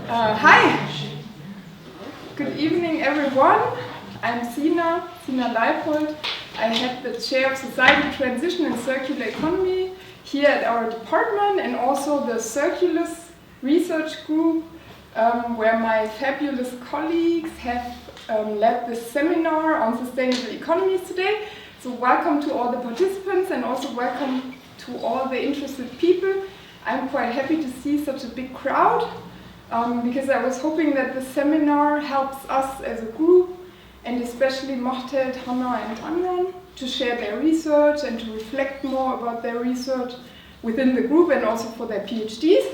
Hi. Good evening, everyone. I'm Sina Leipold. I head the chair of Society Transition and Circular Economy here at our department, and also the Circulus research group, where my fabulous colleagues have led this seminar on sustainable economies today. So welcome to all the participants, and also welcome to all the interested people. I'm quite happy to see such a big crowd, because I was hoping that the seminar helps us as a group, and especially Meadhbh, Hannah and Anjan, to share their research and to reflect more about their research within the group and also for their PhDs.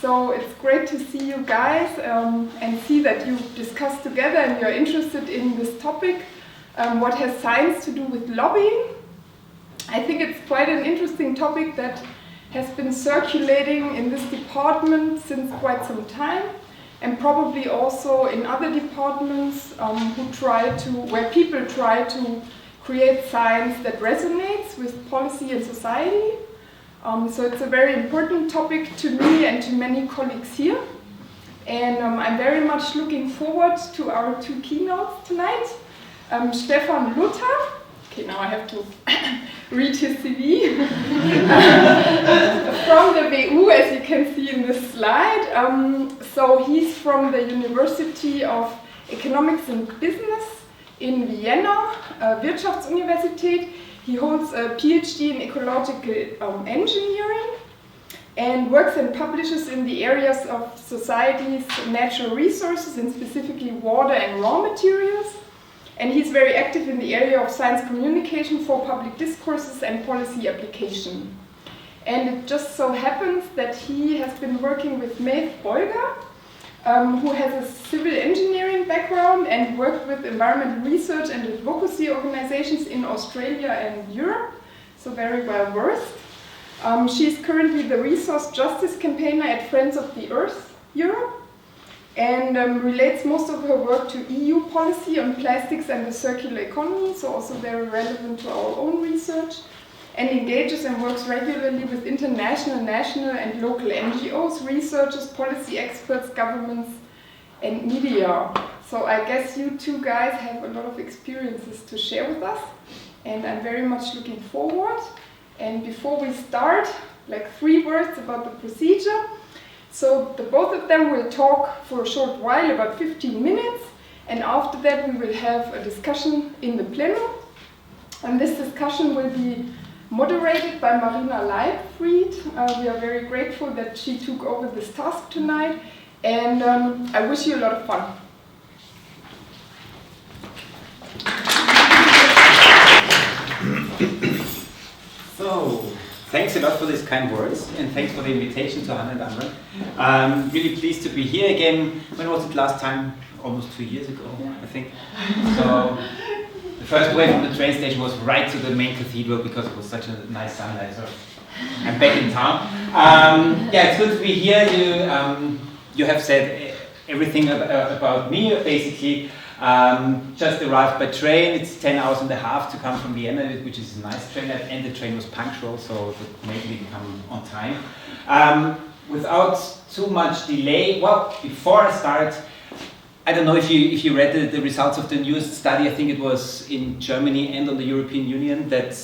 So it's great to see you guys and see that you discuss together and you're interested in this topic, what has science to do with lobbying. I think it's quite an interesting topic that has been circulating in this department since quite some time, and probably also in other departments where people try to create science that resonates with policy and society. So it's a very important topic to me and to many colleagues here. And I'm very much looking forward to our two keynotes tonight. Stephan Lutter, okay, now I have to read his CV, from the WU, as you can see in this slide. So he's from the University of Economics and Business in Vienna, Wirtschaftsuniversität. He holds a PhD in ecological engineering and works and publishes in the areas of society's natural resources, and specifically water and raw materials. And he's very active in the area of science communication for public discourses and policy application. And it just so happens that he has been working with Meadhbh Bolger, who has a civil engineering background and worked with environmental research and advocacy organizations in Australia and Europe, so very well versed. She's currently the resource justice campaigner at Friends of the Earth Europe, and relates most of her work to EU policy on plastics and the circular economy, so also very relevant to our own research, and engages and works regularly with international, national and local NGOs, researchers, policy experts, governments and media. So I guess you two guys have a lot of experiences to share with us, and I'm very much looking forward. And before we start, like 3 words about the procedure. So the both of them will talk for a short while, about 15 minutes, and after that we will have a discussion in the plenum. And this discussion will be moderated by Marina Leibfried. We are very grateful that she took over this task tonight, and I wish you a lot of fun. So, thanks a lot for these kind words, and thanks for the invitation to Hannah and Anjan. I'm really pleased to be here again. When was it last time? Almost 2 years ago, yeah. I think. So, the first way from the train station was right to the main cathedral because it was such a nice sunlight. So I'm back in town. Yeah, it's good to be here. You have said everything about me, basically. Just arrived by train. It's 10 hours and a half to come from Vienna, which is a nice train, and the train was punctual, so that made me come on time. Without too much delay, well, before I start, I don't know if you read the results of the newest study. I think it was in Germany and on the European Union that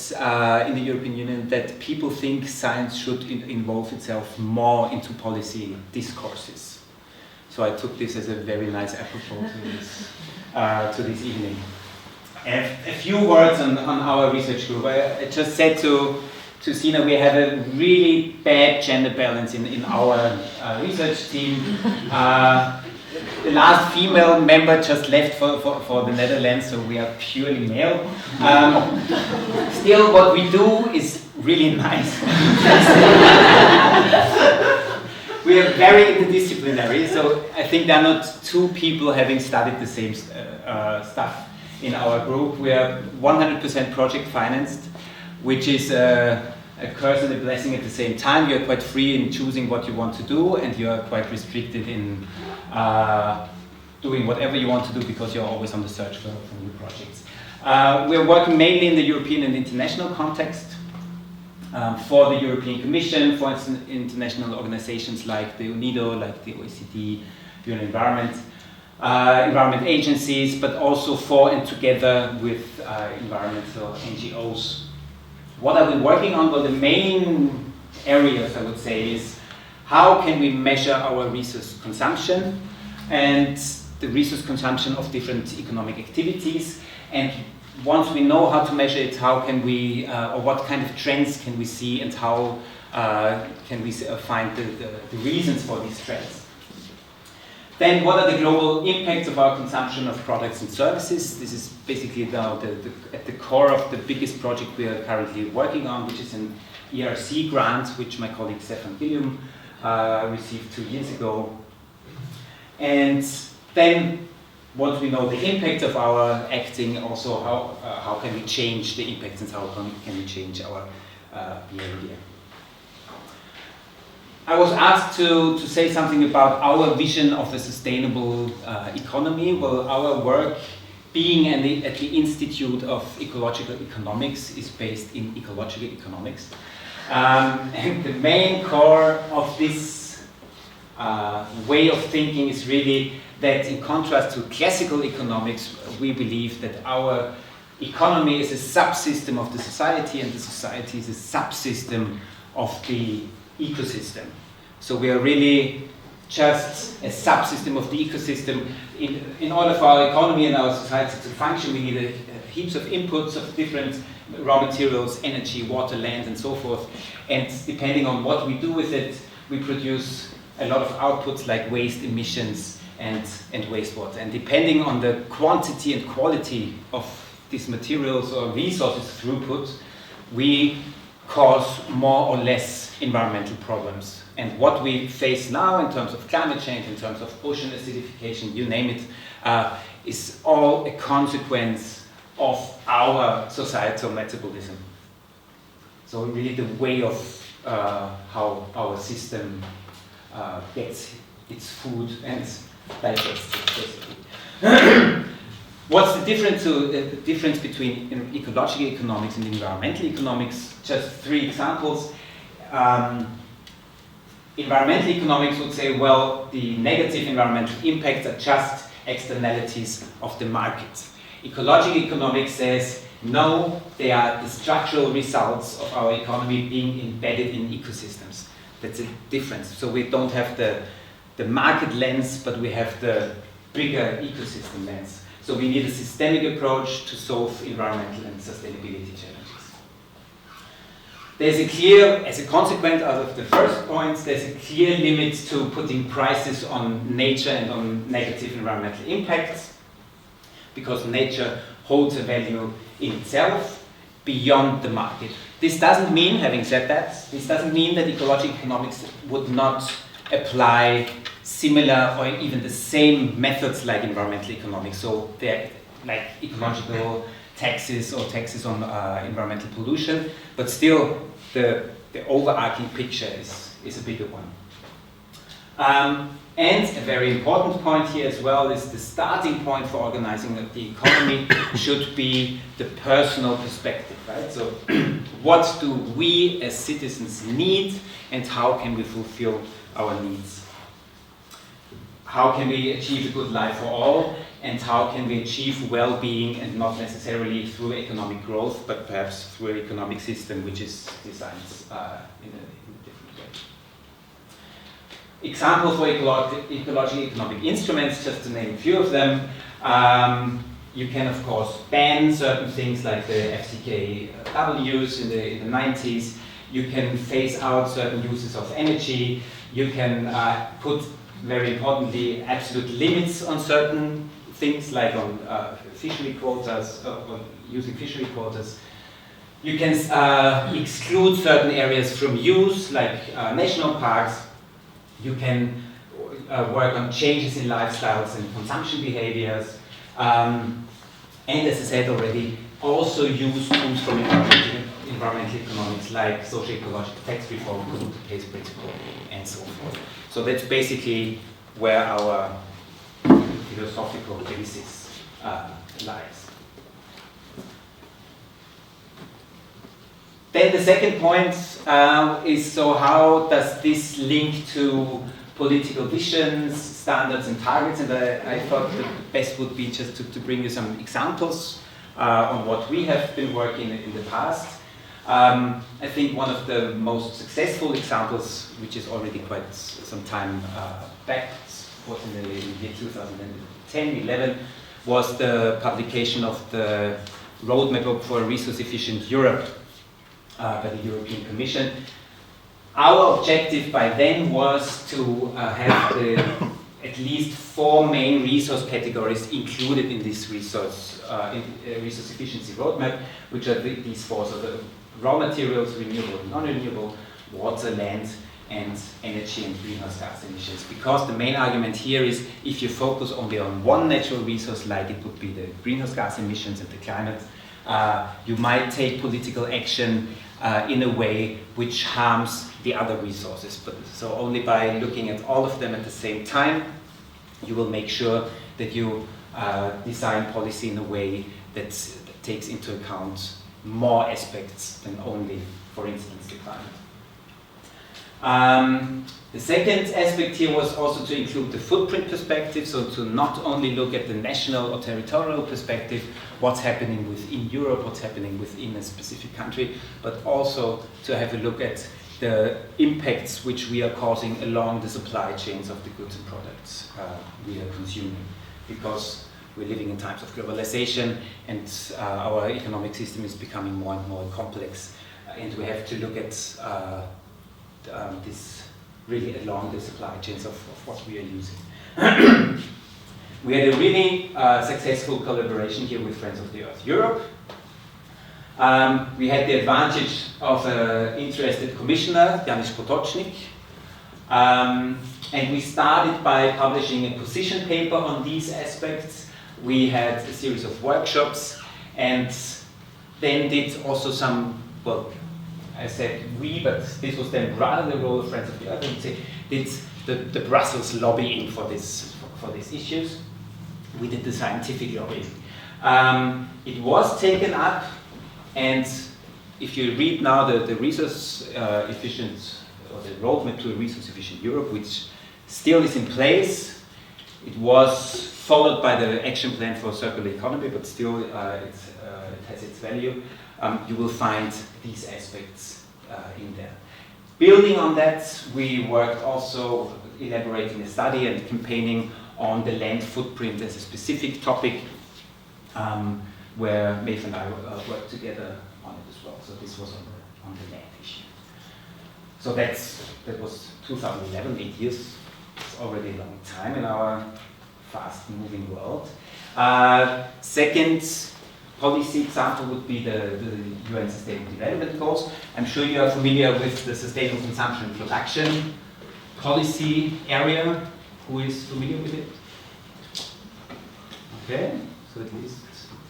people think science should involve itself more into policy discourses. So I took this as a very nice apropos to this evening. A few words on our research group. I just said to Sina, we have a really bad gender balance in our research team. The last female member just left for the Netherlands, so we are purely male. Still, what we do is really nice. We are very interdisciplinary, so I think there are not 2 people having studied the same stuff in our group. We are 100% project financed, which is a curse and a blessing at the same time. You are quite free in choosing what you want to do, and you are quite restricted in doing whatever you want to do because you're always on the search for new projects. We're working mainly in the European and international context. for the European Commission, for international organizations like the UNIDO, like the OECD, UN environment agencies, but also for and together with environmental NGOs. What are we working on? Well, the main areas, I would say, is how can we measure our resource consumption and the resource consumption of different economic activities, and once we know how to measure it, how can we, or what kind of trends can we see, and how can we find the reasons for these trends. Then what are the global impacts of our consumption of products and services? This is basically now at the core of the biggest project we are currently working on, which is an ERC grant, which my colleague Stephan received 2 years ago. And then once we know the impact of our acting, also how can we change the impacts and how can we change our behavior. I was asked to say something about our vision of a sustainable economy. Well, our work, being at the Institute of Ecological Economics, is based in ecological economics. And the main core of this way of thinking is really that, in contrast to classical economics, we believe that our economy is a subsystem of the society, and the society is a subsystem of the ecosystem. So we are really just a subsystem of the ecosystem. In order for our economy and our society to function, we need heaps of inputs of different raw materials, energy, water, land, and so forth. And depending on what we do with it, we produce a lot of outputs like waste, emissions, and wastewater. And depending on the quantity and quality of these materials or resources throughput, we cause more or less environmental problems. And what we face now in terms of climate change, in terms of ocean acidification, you name it, is all a consequence of our societal metabolism. So really the way of how our system gets its food and digests it, basically. What's the difference between ecological economics and environmental economics? Just 3 examples. Environmental economics would say, well, the negative environmental impacts are just externalities of the market. Ecological economics says, no, they are the structural results of our economy being embedded in ecosystems. That's a difference. So we don't have the market lens, but we have the bigger ecosystem lens. So we need a systemic approach to solve environmental and sustainability challenges. There's a clear, as a consequence out of the first points, there's a clear limit to putting prices on nature and on negative environmental impacts, because nature holds a value in itself beyond the market. This doesn't mean, having said that, this doesn't mean that ecological economics would not apply similar or even the same methods like environmental economics. So they're like ecological taxes or taxes on environmental pollution, but still the overarching picture is a bigger one. And a very important point here as well is the starting point for organizing the economy should be the personal perspective, right? So what do we as citizens need, and how can we fulfill our needs? How can we achieve a good life for all, and how can we achieve well-being, and not necessarily through economic growth, but perhaps through an economic system which is designed in a different way. Examples for ecological economic instruments, just to name a few of them. You can, of course, ban certain things like the FCKWs in the 90s. You can phase out certain uses of energy. You can put, very importantly, absolute limits on certain things, like on fishery quotas, or using fishery quotas. You can exclude certain areas from use, like national parks. You can work on changes in lifestyles and consumption behaviors. And as I said already, also use tools from environmental economics, like social ecological tax reform, polluter-pays principle, and so forth. So that's basically where our philosophical basis lies. Then the second point is, so how does this link to political visions, standards and targets? And I thought the best would be just to bring you some examples on what we have been working in the past. I think one of the most successful examples, which is already quite some time back, was in the year 2010-11, was the publication of the Roadmap for a Resource-Efficient Europe by the European Commission. Our objective by then was to have at least 4 main resource categories included in this resource efficiency roadmap, which are these 4: so the raw materials, renewable and non-renewable, water, land, and energy and greenhouse gas emissions. Because the main argument here is, if you focus only on one natural resource, like it would be the greenhouse gas emissions and the climate, you might take political action in a way which harms the other resources. But so only by looking at all of them at the same time, you will make sure that you design policy in a way that takes into account more aspects than only, for instance, the climate. The second aspect here was also to include the footprint perspective, so to not only look at the national or territorial perspective, what's happening within Europe, what's happening within a specific country, but also to have a look at the impacts which we are causing along the supply chains of the goods and products we are consuming. Because we're living in times of globalization, and our economic system is becoming more and more complex, and we have to look at this really along the supply chains of what we are using. We had a really successful collaboration here with Friends of the Earth Europe. We had the advantage of an interested commissioner, Janusz Potocznik, and we started by publishing a position paper on these aspects. We had a series of workshops, and then did also some, well, I said we, but this was then rather the role of Friends of the Earth, I would say, did the Brussels lobbying for these issues. We did the scientific lobbying. It was taken up, and if you read now the resource efficient, or the roadmap to a resource efficient Europe, which still is in place, it was followed by the action plan for circular economy, but still it has its value. You will find these aspects in there. Building on that, we worked also elaborating a study and campaigning on the land footprint as a specific topic, where Meadhbh and I worked together on it as well. So this was on the land issue. So that was 2011, 8 years. It's already a long time in our fast-moving world. Second policy example would be the UN Sustainable Development Goals. I'm sure you are familiar with the sustainable consumption and production policy area. Who is familiar with it? Okay, so at least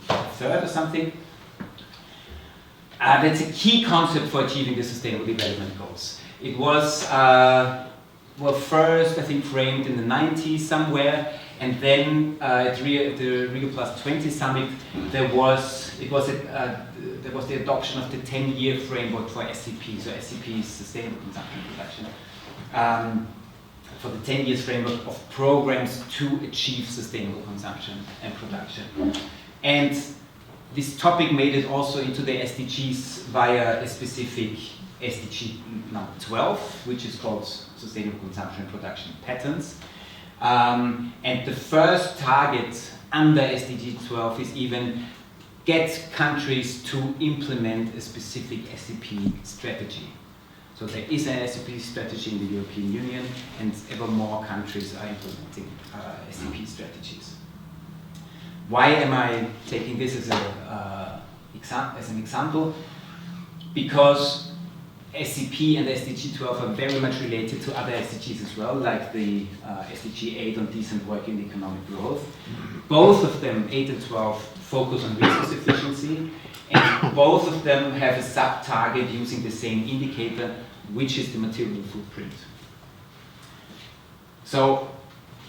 a third or something. That's a key concept for achieving the Sustainable Development Goals. It was, well, first I think framed in the 90s somewhere, and then at the Rio Plus 20 summit, there was the adoption of the 10-year framework for SCP. So SCP is Sustainable Consumption and Production. For the 10 years framework of programs to achieve sustainable consumption and production. And this topic made it also into the SDGs via a specific SDG number 12, which is called Sustainable Consumption and Production Patterns. And the first target under SDG 12 is even get countries to implement a specific SCP strategy. So there is an SCP strategy in the European Union, and ever more countries are implementing SCP strategies. Why am I taking this as an example? Because SCP and SDG 12 are very much related to other SDGs as well, like the SDG 8 on decent working economic growth. Both of them, 8 and 12, focus on resource efficiency, and both of them have a sub-target using the same indicator, which is the material footprint. So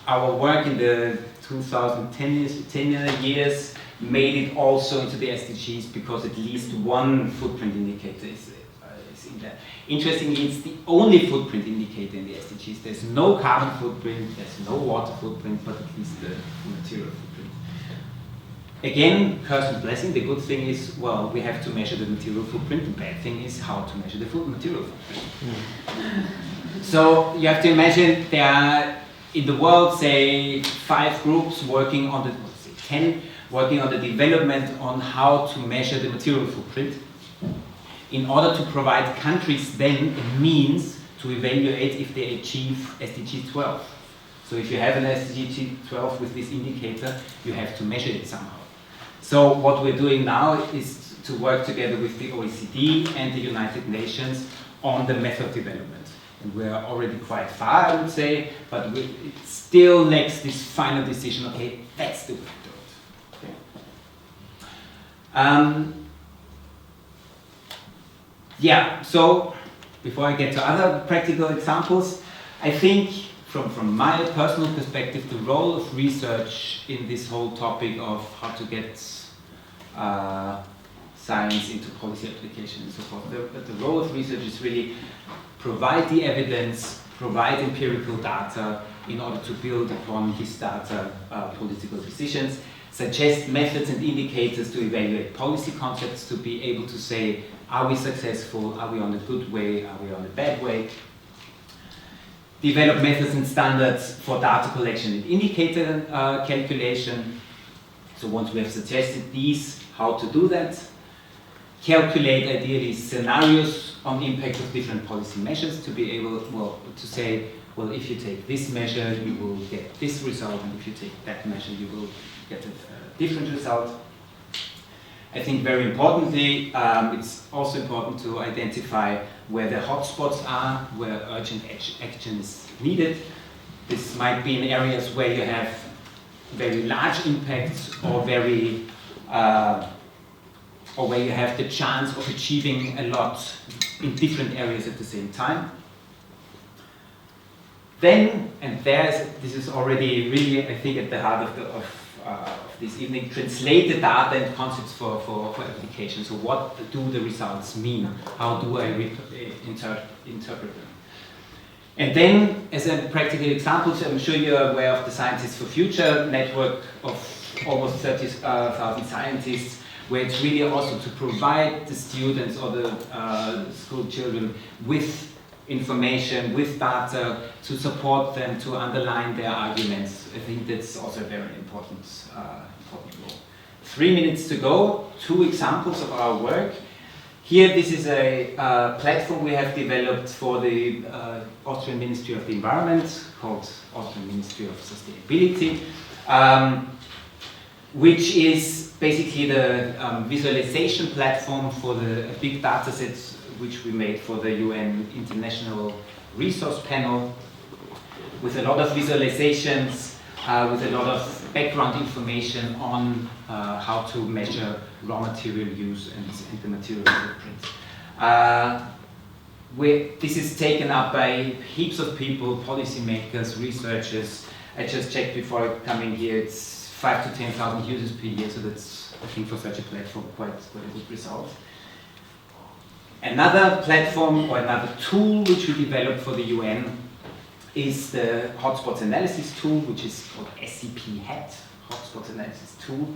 our work in the 2010 years made it also into the SDGs, because at least one footprint indicator is in there. Interestingly, it's the only footprint indicator in the SDGs. There's no carbon footprint, there's no water footprint, but at least the material footprint. Again, curse and blessing. The good thing is, well, we have to measure the material footprint. The bad thing is how to measure the material footprint. So you have to imagine there are in the world, say, 5 groups working on the, say, 10 working on the development on how to measure the material footprint in order to provide countries then a means to evaluate if they achieve SDG 12. So if you have an SDG 12 with this indicator, you have to measure it somehow. So what we're doing now is to work together with the OECD and the United Nations on the method development. And we're already quite far, I would say, but it still lacks this final decision, okay, that's the way to do it. Okay. Yeah, so before I get to other practical examples, I think from my personal perspective, the role of research in this whole topic of how to get science into policy application and so forth, the role of research is really provide the evidence, provide empirical data in order to build upon this data political decisions, suggest methods and indicators to evaluate policy concepts, to be able to say, are we successful, are we on a good way, are we on a bad way, develop methods and standards for data collection and indicator calculation. So once we have suggested these, how to do that, calculate ideally scenarios on impact of different policy measures to be able, well, to say, well, if you take this measure, you will get this result, and if you take that measure, you will get a different result. I think very importantly, it's also important to identify where the hotspots are, where urgent action is needed. This might be in areas where you have very large impacts or very or where you have the chance of achieving a lot in different areas at the same time. Then, and this is already really, I think, at the heart of this evening, translate the data and concepts for application. So what do the results mean? How do I interpret them? And then, as a practical example, so I'm sure you're aware of the Scientists for Future network of almost 30,000 scientists, where it's really also to provide the students or the school children with information, with data, to support them, to underline their arguments. I think that's also a very important role. 3 minutes to go, 2 examples of our work. Here, this is a platform we have developed for the Austrian Ministry of the Environment, called Austrian Ministry of Sustainability, which is basically the visualization platform for the big data sets which we made for the UN International Resource Panel, with a lot of visualizations, with a lot of background information on how to measure raw material use and the material footprint. This is taken up by heaps of people, policymakers, researchers. I just checked before coming here, it's 5,000 to 10,000 users per year, so that's, I think, for such a platform quite a good result. Another platform or another tool which we developed for the UN is the Hotspots Analysis Tool, which is called SCP-HAT, Hotspots Analysis Tool,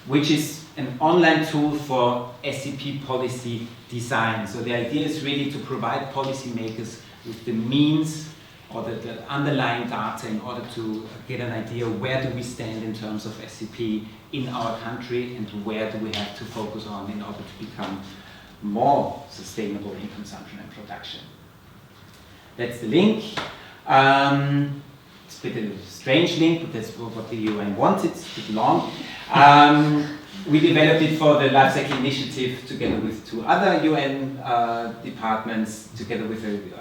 which is an online tool for SCP policy design. So the idea is really to provide policymakers with the means or the underlying data in order to get an idea where do we stand in terms of SCP in our country and where do we have to focus on in order to become more sustainable in consumption and production. That's the link. It's a bit of a strange link, but that's what the UN wanted. It's a bit long. We developed it for the Life Cycle Initiative together with 2 other UN departments, together with an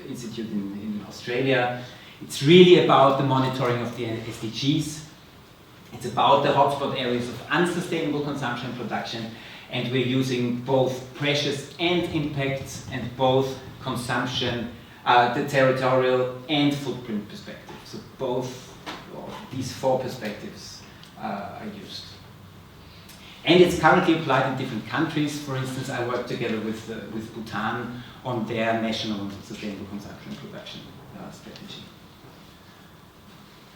institute in Australia. It's really about the monitoring of the SDGs. It's about the hotspot areas of unsustainable consumption and production, and we're using both pressures and impacts and both consumption, the territorial and footprint perspective. So both these 4 perspectives are used. And it's currently applied in different countries. For instance, I work together with Bhutan on their national sustainable consumption and production strategy.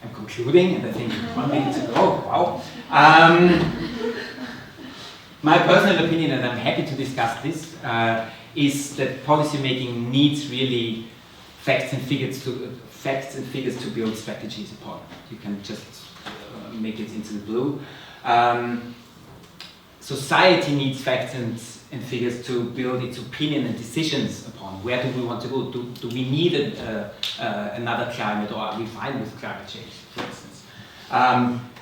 I'm concluding, and I think 1 minute to go. Wow. My personal opinion, and I'm happy to discuss this, is that policymaking needs really facts and figures to build strategies upon. You can just make it into the blue. Society needs facts and figures to build its opinion and decisions upon. Where do we want to go? Do we need another climate, or are we fine with climate change, for instance?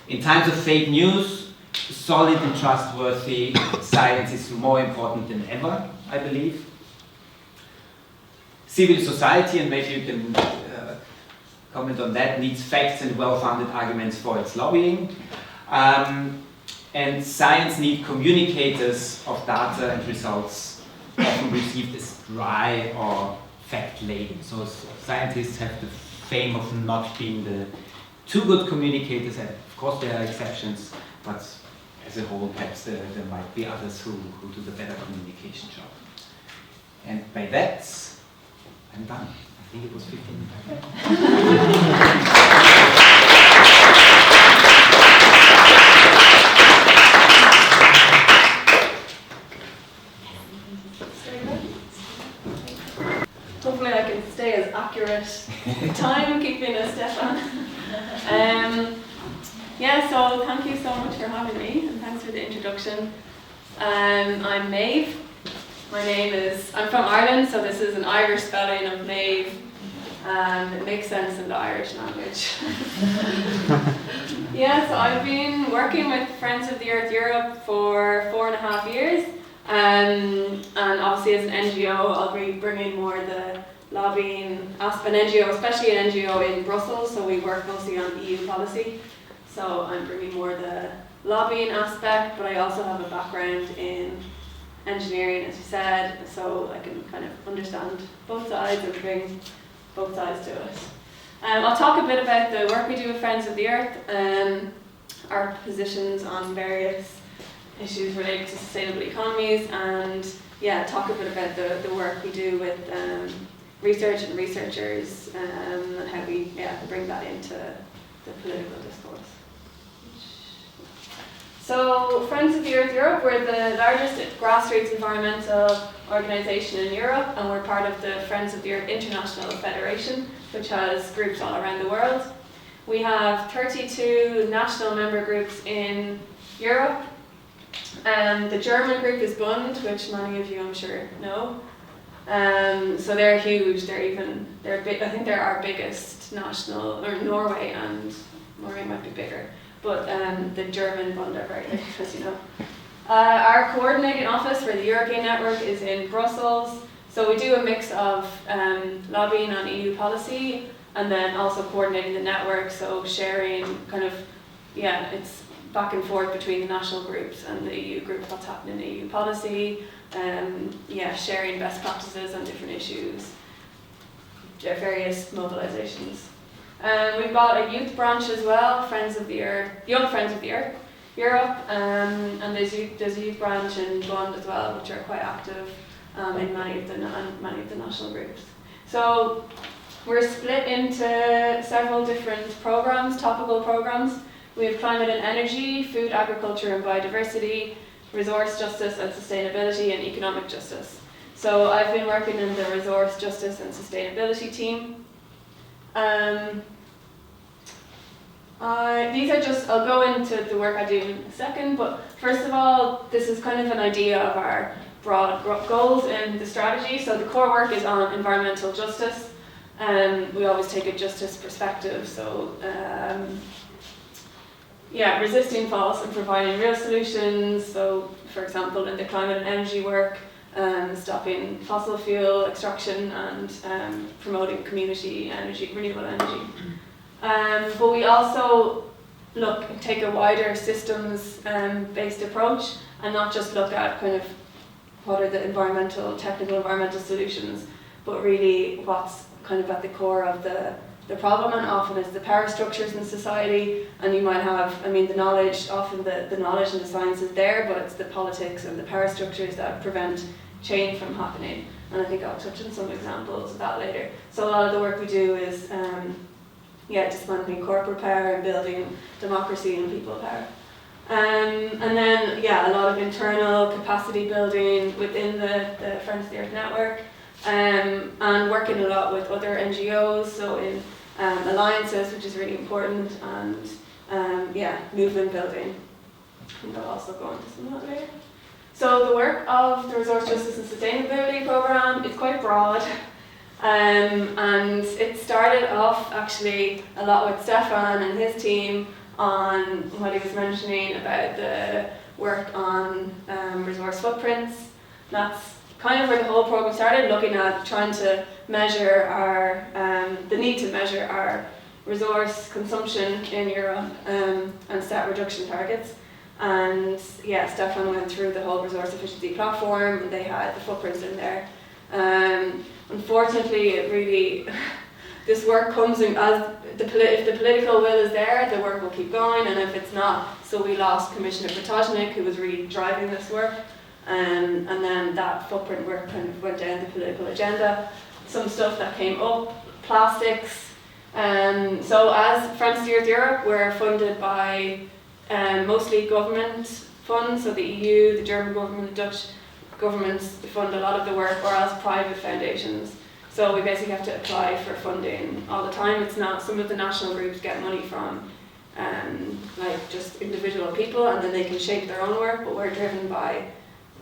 In times of fake news, solid and trustworthy science is more important than ever, I believe. Civil society, and maybe you can comment on that, needs facts and well-founded arguments for its lobbying. And science needs communicators of data and results, often received as dry or fact-laden. So scientists have the fame of not being the too good communicators, and of course there are exceptions, but as a whole perhaps there might be others who do the better communication job. And by that, I'm done. I think it was 15 minutes. Hopefully I can stay as accurate timekeeping as Stephan. Yeah, so thank you so much for having me, and thanks for the introduction. I'm Meadhbh. I'm from Ireland, so this is an Irish spelling of Meadhbh. It makes sense in the Irish language. Yeah, so I've been working with Friends of the Earth Europe for 4.5 years. And obviously as an NGO, I'll be bringing more the lobbying aspect, NGO, especially an NGO in Brussels, so we work mostly on EU policy. So I'm bringing more the lobbying aspect, but I also have a background in engineering, as you said, so I can kind of understand both sides and bring both sides to it. I'll talk a bit about the work we do with Friends of the Earth, our positions on various issues related to sustainable economies, and yeah, talk a bit about the work we do with research and researchers, and how we bring that into the political discourse. So Friends of the Earth Europe, we're the largest grassroots environmental organisation in Europe, and we're part of the Friends of the Earth International Federation, which has groups all around the world. We have 32 national member groups in Europe. The German group is Bund, which many of you I'm sure know. So they're huge. They're big. I think they're our biggest national, or Norway might be bigger, but the German Bund are very big, as you know. Our coordinating office for the European network is in Brussels. So we do a mix of lobbying on EU policy, and then also coordinating the network. So sharing it's back and forth between the national groups and the EU groups, what's happening in EU policy, sharing best practices on different issues, various mobilisations. We've got a youth branch as well, Young Friends of the Earth Europe, and there's a youth branch in Bund as well, which are quite active in many of the national groups. So we're split into several different programs, topical programs. We have climate and energy, food, agriculture and biodiversity, resource justice and sustainability, and economic justice. So I've been working in the resource justice and sustainability team. I'll go into the work I do in a second, but first of all, this is kind of an idea of our broad goals in the strategy. So the core work is on environmental justice. We always take a justice perspective, so resisting false and providing real solutions. So, for example, in the climate and energy work, stopping fossil fuel extraction and promoting community energy, renewable energy. But we also take a wider systems-based approach, and not just look at kind of what are the technical environmental solutions, but really what's kind of at the core of the the problem, and often it's the power structures in society, and you might have, I mean, the knowledge, often the knowledge and the science is there, but it's the politics and the power structures that prevent change from happening. And I think I'll touch on some examples of that later. So a lot of the work we do is dismantling corporate power and building democracy and people power. And then, a lot of internal capacity building within the Friends of the Earth network, and working a lot with other NGOs, so in alliances, which is really important, and movement building. I think I'll also go into some of that later. So the work of the Resource Justice and Sustainability Programme is quite broad, and it started off actually a lot with Stephan and his team on what he was mentioning about the work on resource footprints. That's kind of where the whole programme started, looking at trying to measure the need to measure our resource consumption in Europe and set reduction targets. And Stephan went through the whole resource efficiency platform, and they had the footprints in there. Unfortunately, this work comes in as if the political will is there, the work will keep going, and if it's not, so we lost Commissioner Potocnik, who was really driving this work, and then that footprint work kind of went down the political agenda. Some stuff that came up, plastics. So as Friends of the Earth Europe, we're funded by mostly government funds, so the EU, the German government, the Dutch governments fund a lot of the work, or else private foundations. So we basically have to apply for funding all the time. It's not, some of the national groups get money from just individual people, and then they can shape their own work, but we're driven by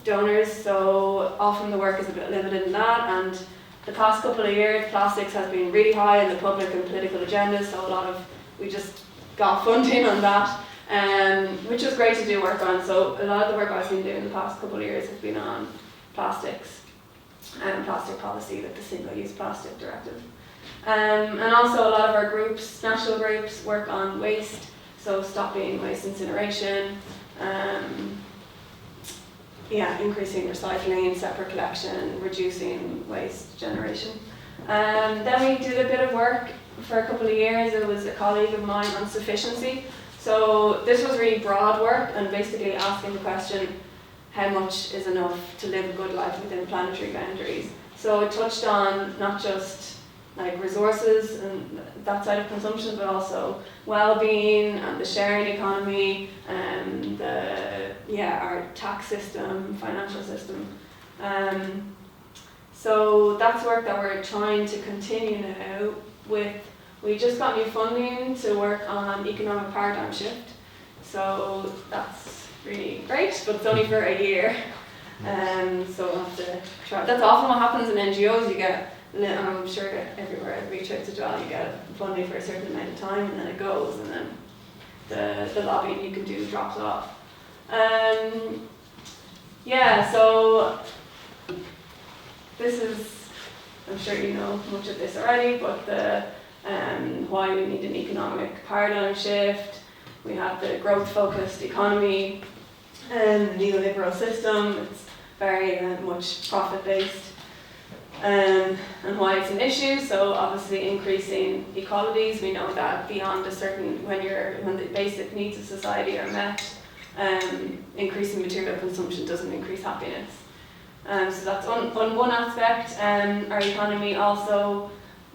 donors, so often the work is a bit limited in that. And the past couple of years, plastics has been really high in the public and political agenda, so we just got funding on that. Which was great to do work on. So a lot of the work I've been doing the past couple of years has been on plastics and plastic policy, like the Single-Use Plastic Directive. And also a lot of our groups, national groups, work on waste, so stopping waste incineration, increasing recycling, separate collection, reducing waste generation. Then we did a bit of work for a couple of years. It was a colleague of mine on sufficiency. So this was really broad work, and basically asking the question, how much is enough to live a good life within planetary boundaries? So it touched on not just like resources and that side of consumption, but also well-being and the sharing economy and our tax system, financial system. So that's work that we're trying to continue now with. We just got new funding to work on economic paradigm shift, so that's really great, but it's only for a year, so we'll have to try. That's often what happens in NGOs. You get, and I'm sure that everywhere at research as well, you get funding for a certain amount of time, and then it goes, and then the lobbying you can do drops off. So this is, I'm sure you know much of this already, but why we need an economic paradigm shift. We have the growth-focused economy and the neoliberal system. It's very much profit-based, and why it's an issue. So obviously increasing equalities. We know that beyond a certain, when the basic needs of society are met, increasing material consumption doesn't increase happiness. So that's on one aspect. Our economy also,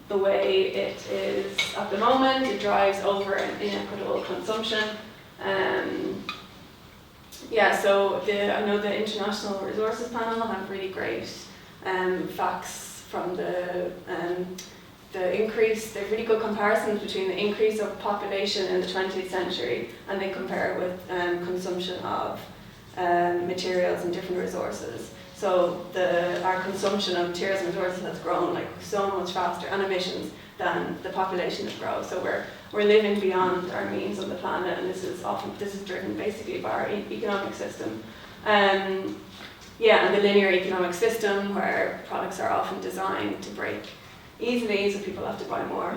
the way it is at the moment, it drives over inequitable consumption. So I know the International Resources Panel have really great facts from the increase. They have really good comparisons between the increase of population in the 20th century, and they compare it with consumption of materials and different resources. So our consumption of materials and resources has grown like so much faster, and emissions, than the population has grown. So we're living beyond our means on the planet, and this is driven basically by our economic system. And the linear economic system, where products are often designed to break easily, so people have to buy more.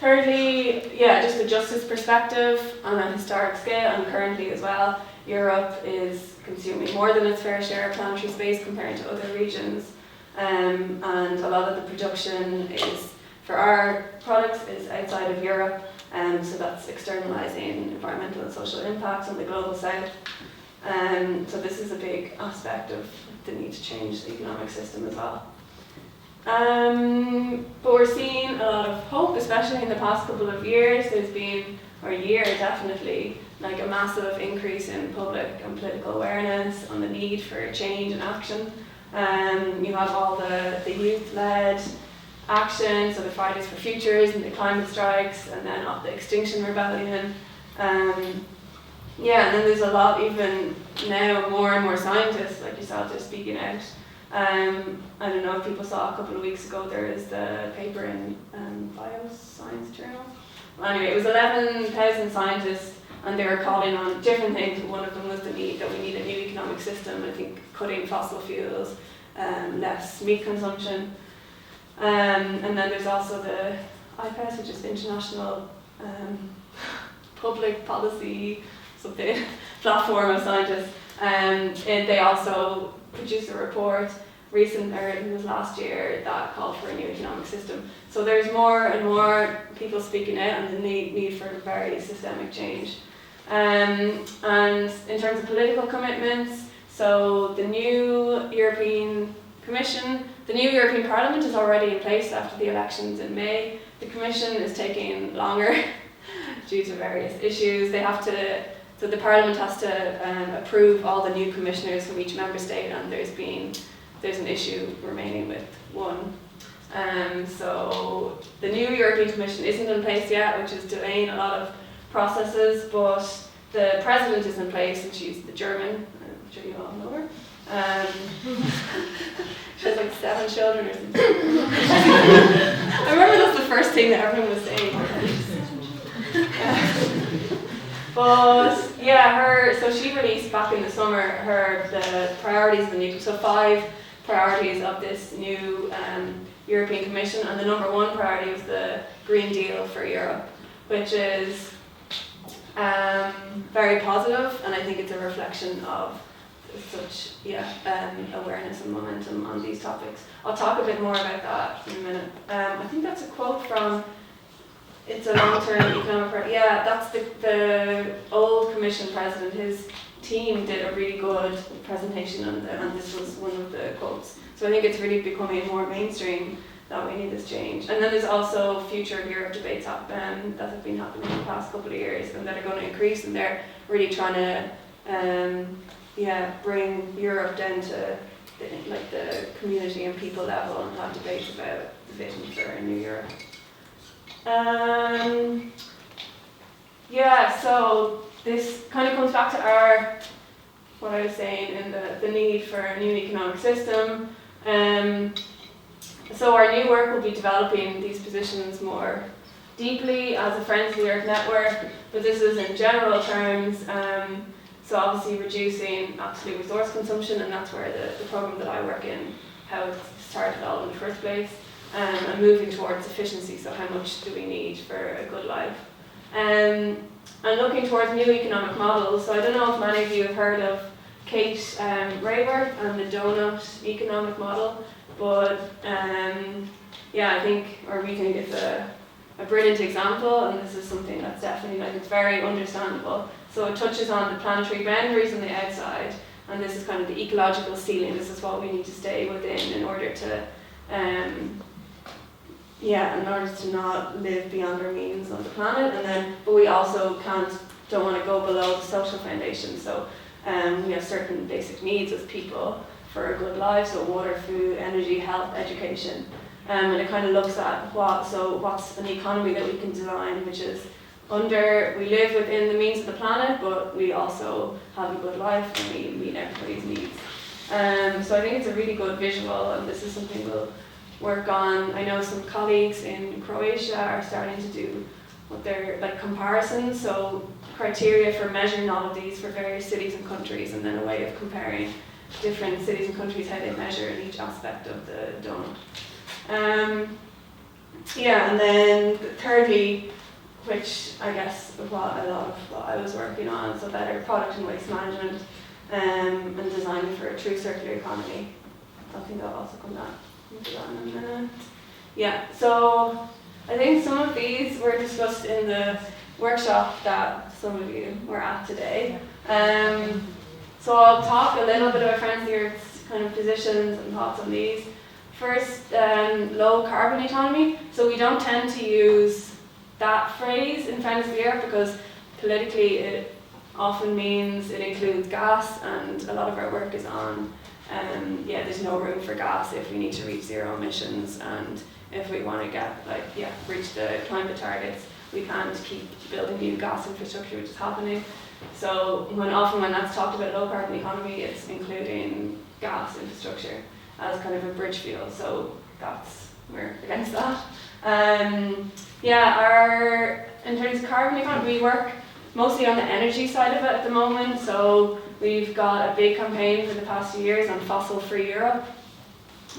Thirdly, just the justice perspective on a historic scale, and currently as well, Europe is consuming more than its fair share of planetary space compared to other regions, and a lot of the production is for our products is outside of Europe, so that's externalising environmental and social impacts on the global south. So this is a big aspect of the need to change the economic system as well. But we're seeing a lot of hope, especially in the past couple of years. There's been, or a year definitely, like a massive increase in public and political awareness on the need for change and action. You have all the youth-led action, so the Fridays for Futures and the climate strikes, and then of the Extinction Rebellion. Yeah, and then there's a lot, even now, more and more scientists, like yourself, just speaking out. I don't know if people saw a couple of weeks ago, there is the paper in Bioscience Journal. Well, anyway, it was 11,000 scientists, and they were calling on different things. One of them was that we need a new economic system. I think cutting fossil fuels, less meat consumption. And then there's also the IPES, which is International Public Policy something platform of scientists. And they also produced a report it was last year, that called for a new economic system. So there's more and more people speaking out on the need for very systemic change. And in terms of political commitments, so the new European Commission, the new European Parliament is already in place after the elections in May. The Commission is taking longer due to various issues. So the Parliament has to approve all the new commissioners from each member state, and there's an issue remaining with one. So the new European Commission isn't in place yet, which is delaying a lot of processes, but the President is in place, and she's the German. I'm sure you all know her. She has like 7 children or something. I remember that's the first thing that everyone was saying. But yeah, so she released back in the summer the priorities of the new, so 5 priorities of this new European Commission, and the number 1 priority was the Green Deal for Europe, which is very positive, and I think it's a reflection of such awareness and momentum on these topics. I'll talk a bit more about that in a minute. I think that's a quote from It's a Long-Term Economic that's the old Commission President. His team did a really good presentation and this was one of the quotes. So I think it's really becoming more mainstream that we need this change. And then there's also future of Europe debates that have been happening in the past couple of years and that are going to increase, and they're really trying to bring Europe down to the community and people level and have debates about the vision for a new Europe. So this kind of comes back to what I was saying in the need for a new economic system. So our new work will be developing these positions more deeply as a Friends of the Earth network, but this is in general terms. So obviously reducing absolute resource consumption, and that's where the program that I work in, how it started all in the first place, and moving towards efficiency, so how much do we need for a good life. And looking towards new economic models, so I don't know if many of you have heard of Kate Raworth and the donut economic model, but I think it's a brilliant example, and this is something that's definitely it's very understandable. So it touches on the planetary boundaries on the outside, and this is kind of the ecological ceiling. This is what we need to stay within in order to not live beyond our means on the planet. But we also don't want to go below the social foundation. So we have certain basic needs as people for a good life, so water, food, energy, health, education. And it kind of looks at what's an economy that we can design, which is we live within the means of the planet, but we also have a good life and we meet everybody's needs. So I think it's a really good visual, and this is something we'll work on. I know some colleagues in Croatia are starting to do what they're comparisons, so criteria for measuring all of these for various cities and countries, and then a way of comparing different cities and countries, how they measure in each aspect of the donut. And then thirdly, which I guess a lot of what I was working on, so better product and waste management, and designing for a true circular economy. I think I'll also come back into that in a minute. So I think some of these were discussed in the workshop that some of you were at today. So I'll talk a little bit about Friends of the Earth's kind of positions and thoughts on these. First, low carbon economy. So we don't tend to use that phrase in Friends of the Earth because politically it often means it includes gas, and a lot of our work is on there's no room for gas if we need to reach zero emissions, and if we want to reach the climate targets, we can't keep building new gas infrastructure, which is happening. So when that's talked about low carbon economy, it's including gas infrastructure as kind of a bridge fuel. So we're against that. In terms of carbon economy, we work mostly on the energy side of it at the moment. So we've got a big campaign for the past few years on fossil-free Europe.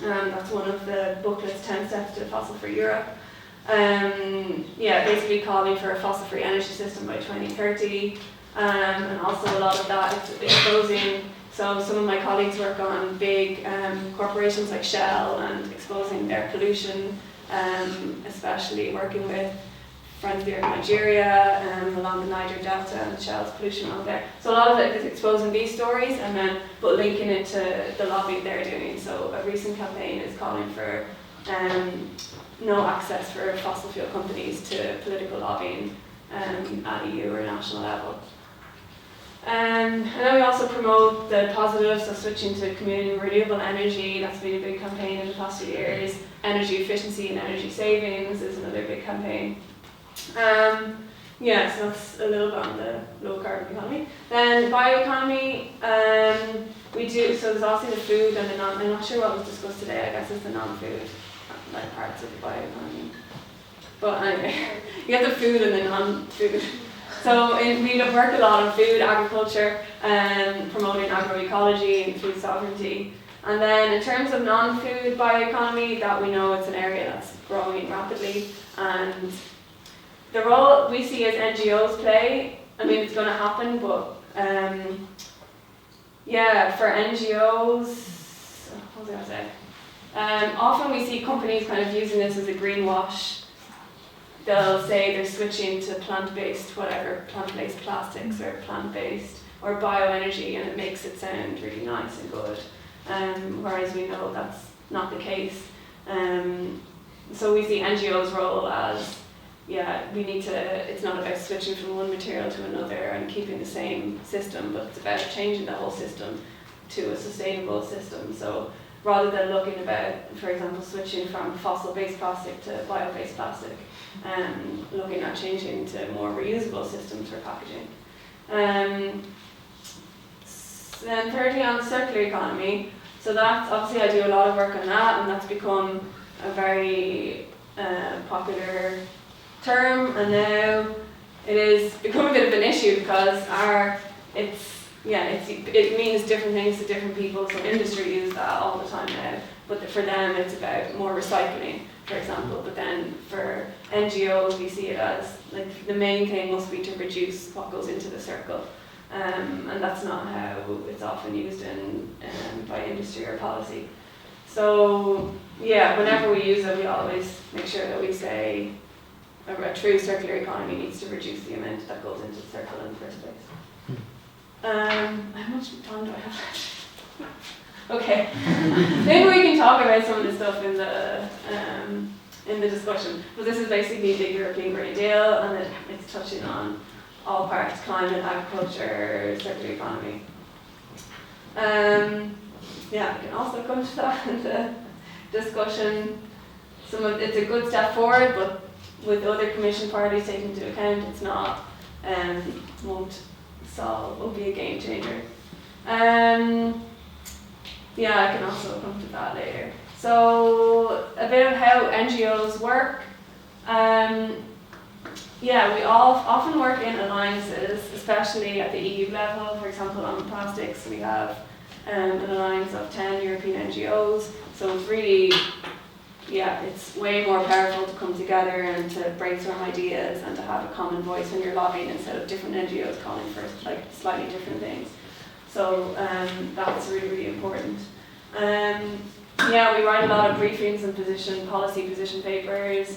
That's one of the booklet's 10 steps to fossil-free Europe. Basically calling for a fossil-free energy system by 2030. And also a lot of that is exposing, so some of my colleagues work on big corporations like Shell and exposing their pollution, especially working with Friends of the Earth Nigeria along the Niger Delta and Shell's pollution on there. So a lot of it is exposing these stories but linking it to the lobbying they're doing. So a recent campaign is calling for no access for fossil fuel companies to political lobbying at EU or national level. And then we also promote the positives of switching to community renewable energy. That's been a big campaign in the past few years. Energy efficiency and energy savings is another big campaign. So that's a little bit on the low carbon economy. Then bioeconomy, we do, so there's also the food and the I'm not sure what was discussed today, I guess it's the non-food parts of the bioeconomy. But anyway, you have the food and the non-food. So we work a lot on food, agriculture, promoting agroecology and food sovereignty. And then in terms of non-food bioeconomy, that we know it's an area that's growing rapidly. And the role we see as NGOs play, I mean it's going to happen, but for NGOs, what was I going to say? Often we see companies kind of using this as a greenwash. They'll say they're switching to plant-based plastics or plant-based or bioenergy, and it makes it sound really nice and good. Whereas we know that's not the case. So we see NGOs' role as, it's not about switching from one material to another and keeping the same system, but it's about changing the whole system to a sustainable system. So rather than looking about, for example, switching from fossil-based plastic to bio-based plastic, looking at changing to more reusable systems for packaging. Then thirdly, on the circular economy, so that's obviously I do a lot of work on that, and that's become a very popular term, and now it is become a bit of an issue because it means different things to different people. So industry use that all the time now, but for them it's about more recycling, for example. But then for NGOs, we see it as like the main thing must be to reduce what goes into the circle, and that's not how it's often used in by industry or policy. So whenever we use it, we always make sure that we say a true circular economy needs to reduce the amount that goes into the circle in the first place. How much time do I have left? Okay, maybe we can talk about some of the stuff in the discussion. But this is basically the European Green Deal, and it's touching on all parts: climate, agriculture, circular economy. We can also come to that in the discussion. It's a good step forward, but with other Commission parties taken into account, it's not won't be a game changer. I can also come to that later. So a bit of how NGOs work. We all often work in alliances, especially at the EU level. For example, on plastics, we have an alliance of 10 European NGOs. So it's really, it's way more powerful to come together and to brainstorm ideas and to have a common voice when you're lobbying instead of different NGOs calling for slightly different things. So that's really, really important. We write a lot of briefings and policy position papers.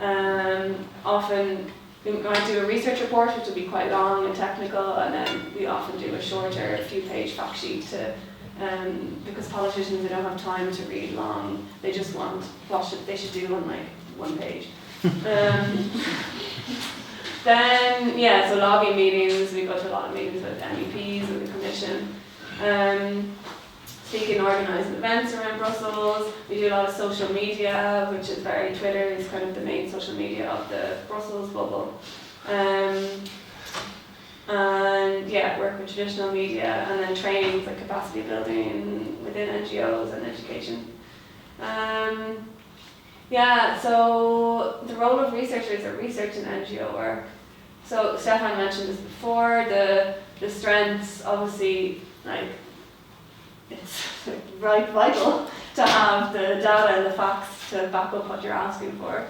Often we might do a research report, which will be quite long and technical, and then we often do a shorter, few-page fact sheet to, because politicians, they don't have time to read long. They just want what they should do on like 1 page. Then, yeah, so lobbying meetings, we go to a lot of meetings with MEPs and the Commission. Speaking, organising events around Brussels. We do a lot of social media, which is Twitter is kind of the main social media of the Brussels bubble. And yeah, work with traditional media, and then trainings like capacity building within NGOs and education. Yeah, so the role of researchers are research and NGO work. So Stephan mentioned this before, the strengths, obviously, like, it's right vital to have the data and the facts to back up what you're asking for.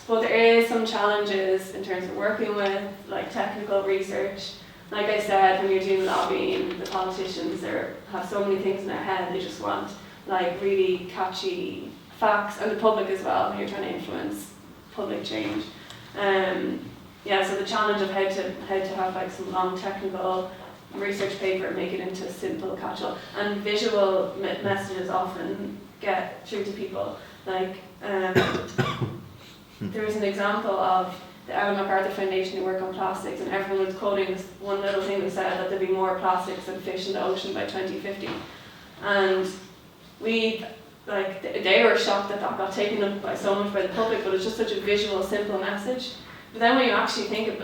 But there is some challenges in terms of working with like technical research. Like I said, when you're doing lobbying, the politicians have so many things in their head, they just want like really catchy facts, and the public as well, when you're trying to influence public change. Yeah, so the challenge of how to have like some long technical research paper and make it into a simple catch-all, and visual messages often get through to people. Like there was an example of the Ellen MacArthur Foundation who work on plastics, and everyone was quoting this one little thing that said that there'd be more plastics than fish in the ocean by 2050, and they were shocked that got taken up by so much by the public, but it's just such a visual, simple message. But then when you actually think of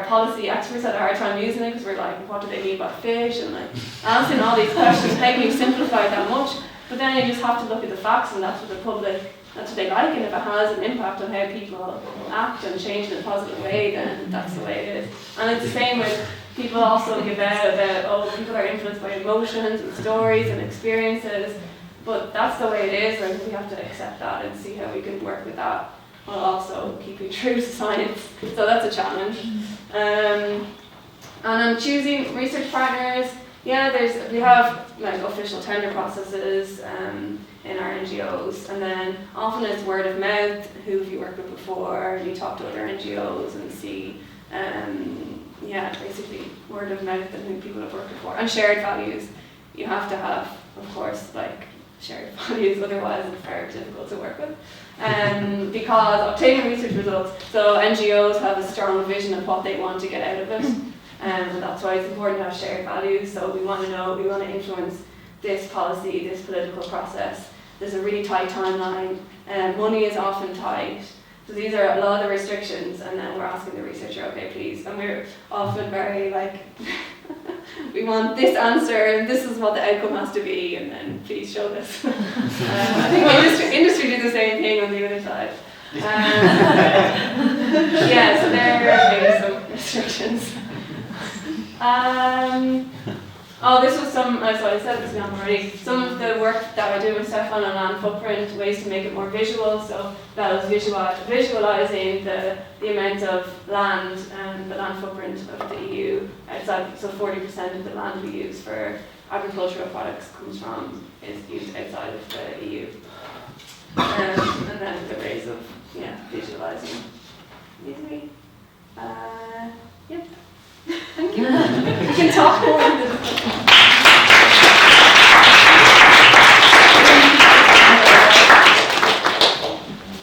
policy experts had a hard time using it, because we're like, what do they mean by fish? And like asking all these questions, how can you simplify it that much? But then you just have to look at the facts, and that's what the public, that's what they like, and if it has an impact on how people act and change in a positive way, then that's the way it is. And it's the same with people also give out about, people are influenced by emotions and stories and experiences, but that's the way it is, and we have to accept that and see how we can work with that, while also keeping true to science. So that's a challenge. And then choosing research partners. Yeah, we have like official tender processes in our NGOs, and then often it's word of mouth. Who have you worked with before? And you talk to other NGOs and see, basically word of mouth and who people have worked before. And shared values. You have to have, of course, like shared values, otherwise it's very difficult to work with. Because obtaining research results, so NGOs have a strong vision of what they want to get out of it, and that's why it's important to have shared values. So we want to influence this policy, this political process. There's a really tight timeline, and money is often tight. So these are a lot of the restrictions, and then we're asking the researcher, okay, please, and we're often very like, we want this answer, and this is what the outcome has to be, and then please show this. I think industry do the same thing on the other side. So there are maybe some restrictions. This was so I said this now already. Some of the work that I do with Stephan on land footprint, ways to make it more visual. So that was visualizing the amount of land and the land footprint of the EU outside. So 40% of the land we use for agricultural products is used outside of the EU. And then the ways of visualizing easily. Yep. Thank you. We can talk more.